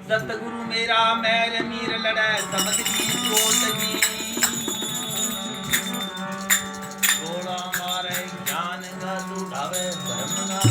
सतगुरु मेरा मैर मीर लड़े समझ की चोट जी थोड़ा मारे ज्ञान का उठावे धर्म का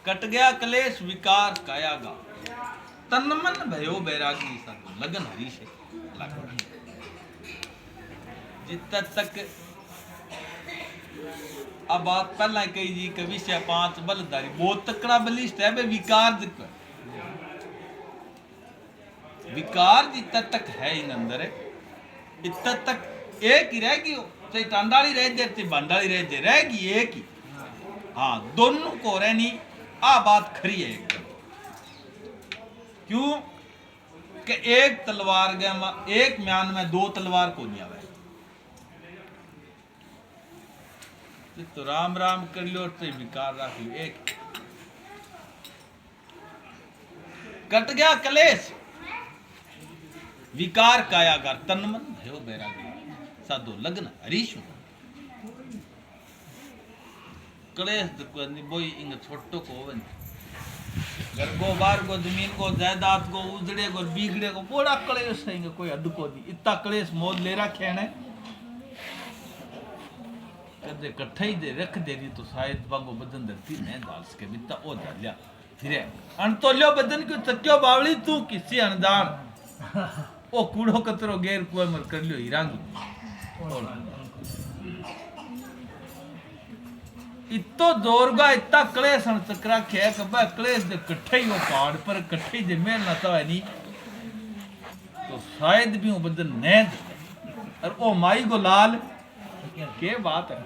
कट गया कलेश विकार कायागा, तन मन भयो बैरागी, सब लगन हरी से लागो। जितना तक अब बात पहला कही जी कवि से पांच बलधारी बहुत तकड़ा बलिष्ठ है बे विकार विकार जितना तक है इन अंदर है इतना तक एक ही रहेगी, चाहे टांडाली रह जाए चाहे बांडाली रह जाए रहेगी एक ही। हाँ दोनों को रहनी आ बात खरी है एकदम। क्यों कि एक तलवार गया एक म्यान में दो तलवार को नहीं आवे तो राम राम कर लो तो विकार रख लो एक। कट गया कलेश विकार कायागार, तन मन भयो बैरागी, साधो लगन हरीशु। कलेश बोई इंग छोटो को होवन घर को बार को जमीन को जायदाद को उजड़े को बिगड़े को बड़ा कलेश है इंग कोई हद को दी इतना कलेश मोद ले रखे ने कदे इकट्ठा ही दे रख दे दी तो शायद बागो बदन धरती नहीं डाल सके बिता ओ डालिया फिर अनतोल्यो बदन क्यों तक्यो बावली तू किसी अनजान ओ कूड़ो कतरो गेर कुए मर कर लियो हीरांगी इतो जोरगा इतना कलेश अन चक्रा खे कबा कलेश दे इकट्ठे ही वो पहाड़ पर इकट्ठे दे मेल ना तो है नहीं तो शायद भी वो बदन नहीं और ओ माई को लाल के बात है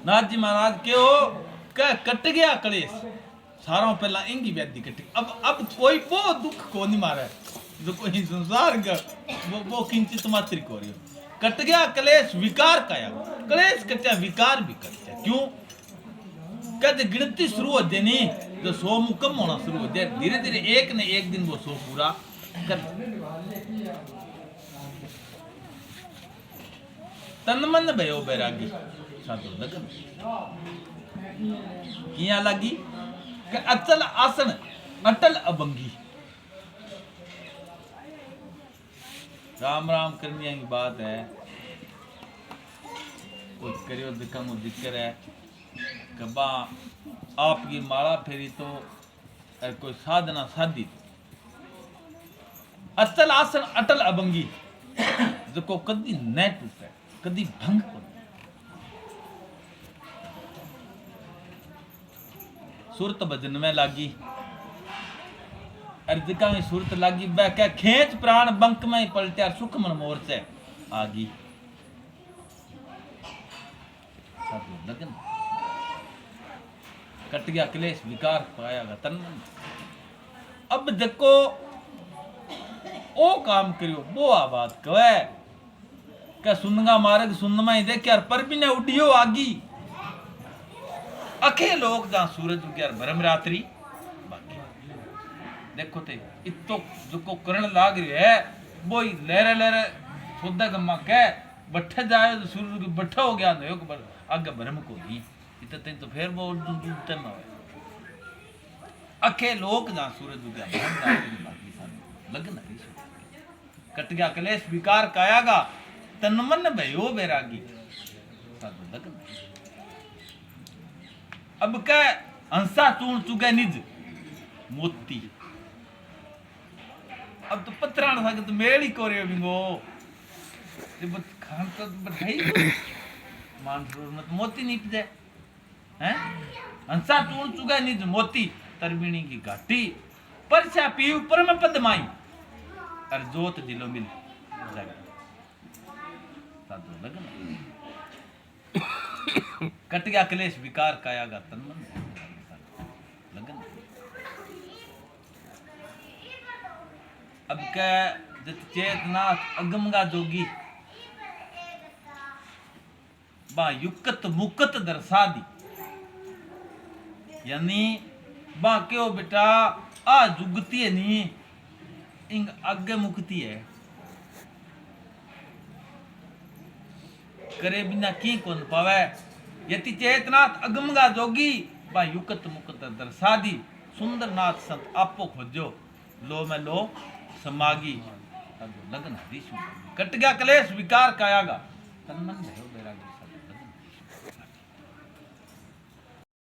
नाथ जी महाराज क्यों कट गया कलेश सारों पहला इंगी व्याधि कटी अब कोई वो दुख को नहीं मारा जो कोई संसार का वो किंचित मात्र को रही कट गया कलेश विकार काया कलेश कटा विकार भी कटा क्यों कहते गिनती शुरू हो जानी जो 100 मुकम होना शुरू हो जाए धीरे धीरे एक ने एक दिन वो 100 पूरा कर तन मन भयो बैरागी साधु लगन किया लगी कि अचल आसन अटल अभंगी। राम राम करने की बात है कुछ करियो दिखा जिक्र है कबा आपकी माला फेरी तो कोई साधना साधी अचल आसन अटल अभंगी जो को कदी न टूटे कदी भंग को सुरत भजन में लागी अर्जिका में सुरत लागी बह क्या खेच प्राण बंक में पलटा सुख मन मोर से आगी सब लगन कट गया क्लेश विकार पायागा तन अब देखो ओ काम करियो वो बात कहे क्या सुनगा मार्ग सुनमा ही देख यार पर भी ने उड़ियो आगी अखे लोग जहां सूरज उग्यार भरम रात्रि बाकी देखो ते इतो जो को करण लाग रही है वो ही लहरे लहरे सोदा गम्मा कह बट्ठे जाए तो सूरज बट्ठा हो गया तो एक आगे भरम को नहीं इत तो फिर वो डूबते में अखे लोग जहां सूरज उग्यार भरम रात्रि बाकी सारे लगन हरी कट गया कलेश विकार कायागा तन मन भयो बैरागी साधु लगन। अब क्या हंसा चूण चुगे निज मोती अब तो पत्रा ना तो मेल ही कोरे बिंगो जब खान तो बधाई मानसरोवर में तो मोती नहीं पिजे हैं हंसा चूण चुगे निज मोती तरबिणी की घाटी परछा पीव परम पदमाई और जोत दिलो मिल जाएगा साधु लगन कट गया क्लेश विकार कायागा तन मन लगन। अब क्या जत चेतनाथ अगमगा जोगी बा युकत मुकत दर्शा दी यानी बा क्यों बेटा आ जुगती है नी इंग आगे मुक्ति है करे बिना की कौन पावे यति चेतनाथ अगमगा जोगी बा युकत मुकत दर्शादी सुंदर नाथ संत आपो खोजो लो में लो समागी लगन हरीश कट गया कलेश विकार कायागा तन मन भयो बैरागी